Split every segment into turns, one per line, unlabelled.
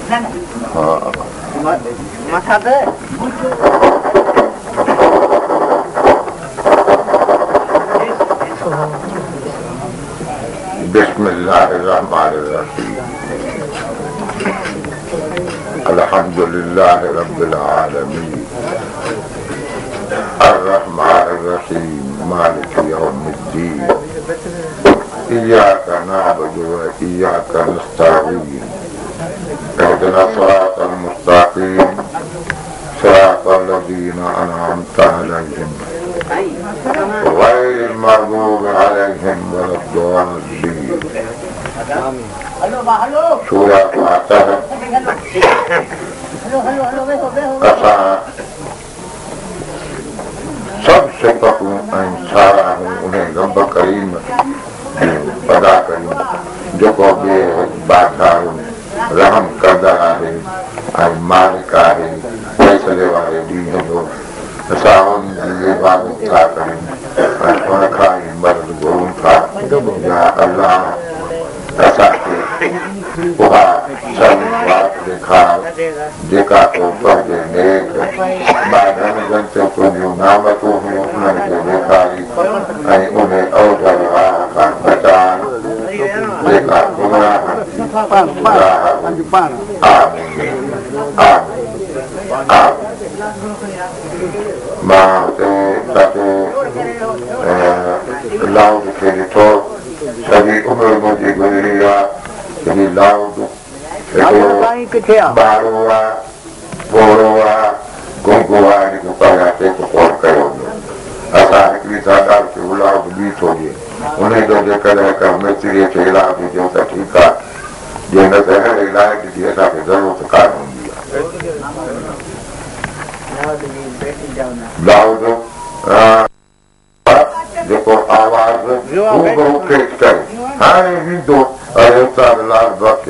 बिस्मिल्लाहिर्रहमानिर्रहीम अल्हम्दुलिल्लाहि रब्बिल आलमीन अर्रहमानिर्रहीम मालिकि यौमिद्दीन इय्याका नअबुदु व इय्याका नस्तईन इहदिना सिरातल मुस्तकीम सिरातल लज़ीना अनअमता अलैहिम गैरिल मग़दूबि अलैहिम वलद्दाल्लीन। सूरह फातिहा असां सबसे पकूं ऐं साराहूं उन रब करीम अदा कयूं जेको ॿिए बादशाह रहम कंदड़ आहे ऐं मालिक आहे फ़ैसिले वारे ॾींहं जो। असां उन जी इबादत था कयूं ऐं उन खां ई मदद घुरूं था। या अल्लाह असांखे उहा सभु बात ॾेखार जेका तो पंहिंजे नेक ॿारनि ते तुंहिंजूं नामतूं हुयूं उन्हनि खे ॾेखारी ऐं उन अवधर राह खां बचाइण जेका गुमराह मां हुते लाउड खे ॾिठो सॼी उमिरि मुंहिंजी गुज़री आहे। हीउ लाउड ॿारो आहे ॿोड़ो आहे गुंगो आहे हिनखे पहिरियां टेक कोन कयो हूंदो। असां हिकिड़ी तादाद खे लाउड ॿी थो ॾिए उन जो जेकॾहिं हिक मिस्त्रीअ खे इलाज ॾिजो त ठीकु आहे जे न त अहिड़े इलाज जी असांखे ज़रूरत कान हूंदी आहे। लाउड जेको आवाज़ करे हाणे वेंदो लाल बख़्श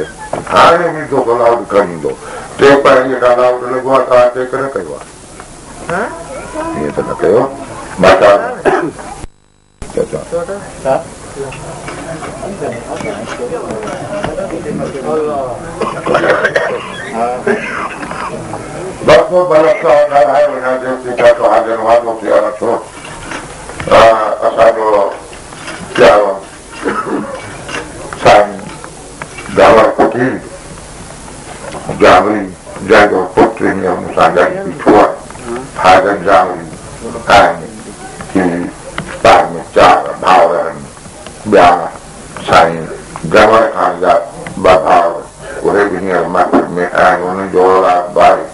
हाणे वेंदो त लाउड खणी ईंदो टे पहिरीं खां लाउड लॻो आहे तव्हां टेक न कयो आहे ईअं त न कयो असांजो प्यारो साईं दावर फकीर जावरी जंहिंजो पुटु हींअर मूंसां गॾु बीठो आहे हाज़र जावरी ऐं पाण में 4 भाउर आहिनि ॿिया साईं जवर खां जा 2 भाउर उहे बि हींअर मथुर में आहिनि उन्हनि जो औलाद आहे।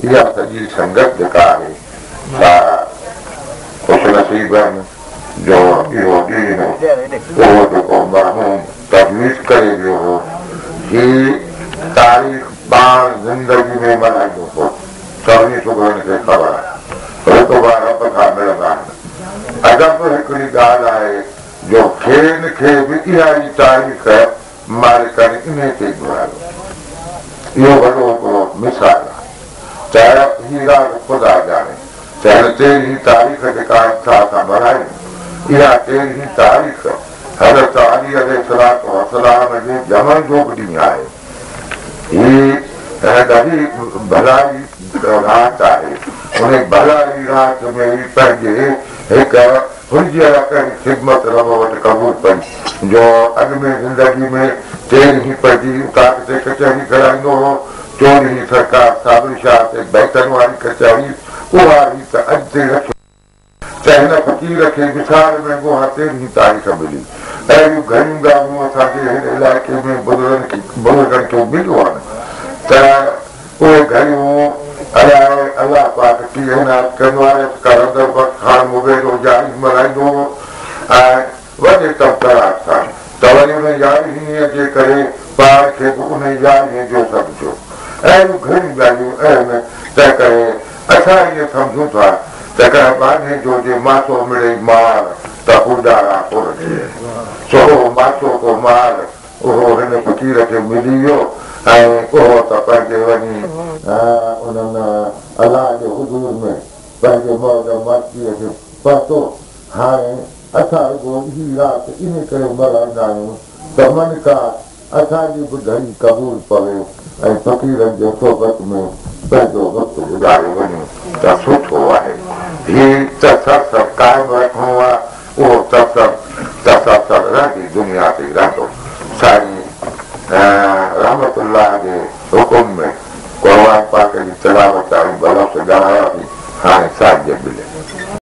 इहा सॼी संगत जेका आहे सा ख़ुशि नसीब आहिनि जो इहो ॾींहुं उहो जेको मरहूम तजवीज़ करे वियो हो हीअ तारीख़ पाण ज़िंदगी में मल्हाईंदो हो सभिनी सुगड़नि खे ख़बर आहे रुतबा रब खां मिलंदा आहिनि। अदब हिकिड़ी ॻाल्हि आहे जो खेन खे बि इहा ई तारीख़ मालिकनि इन ते घुरायो। इहो वॾो हिकिड़ो मिसाल आहे त हीरा ख़ुदा ॼाणे त तेरहीं तारीख़ जेका असां मल्हायूं इहा 13 तारीख़ हज़रत अली अलैहिस्सलाम जे ॼमण जो बि ॾींहुं आहे। हीअ ॾाढी भलाई राति आहे उन भलाई राति में पंहिंजे हिकु हुजर ख़िदमत रब वटि क़बूल कई जो अॻु में ज़िंदगी में 13 पढ़ी उतार ते कचहरी कराईंदो हो 14 सरकार साबिर शाह ते बैतन वारी कचहरी उहा ई त अॻिते रखियो त हिन फ़क़ीर खे विसार में उहा 13 तारीख़ मिली। अहिड़ियूं घणियूं ॻाल्हियूं असांजे हिन इलाइक़े में बुज़ुर्गनि खे मिलियूं आहिनि त उहे घणियूं अलाए अलाह पाक कीअं इनात कंदो आहे करंदड़ वक़्तु ख़ान मुबेरो जारी मल्हाईंदो ऐं वॾे तबदरात सां त वरी उन यारहीं जे करे पाण खे बि उन यारहीं जो सम्झो। अहिड़ियूं घणियूं ॻाल्हियूं आहिनि तंहिं करे असां इहो सम्झूं था त कंहिं बाने जो जे माथो मिले माल त उॾारा थो थिए सो माथो को माल उहो हिन फ़क़ीर खे मिली वियो ऐं उहो त पंहिंजे वञी उन्हनि अलाह जे हुज़ूर में पंहिंजे मौज मस्तीअ खे पहुतो। हाणे असां रुॻो ही राति इन करे मल्हाईंदा आहियूं त मन का असांजी बि घणी क़बूल पवे ऐं फ़क़ीरनि जे सोबत में पंहिंजो वक़्तु गुज़ारे वञूं त सुठो आहे। हीउ तसलसल क़ाइमु रखिणो आहे, उहो तसलसल रहंदी दुनिया ते रहंदो। साईं रहमतुल्लाह जे हुकुम में क़ुर पाक जी तिलावत वारी ॿ लफ़्ज़ ॻाल्हायासीं, हाणे साईं जे मिले।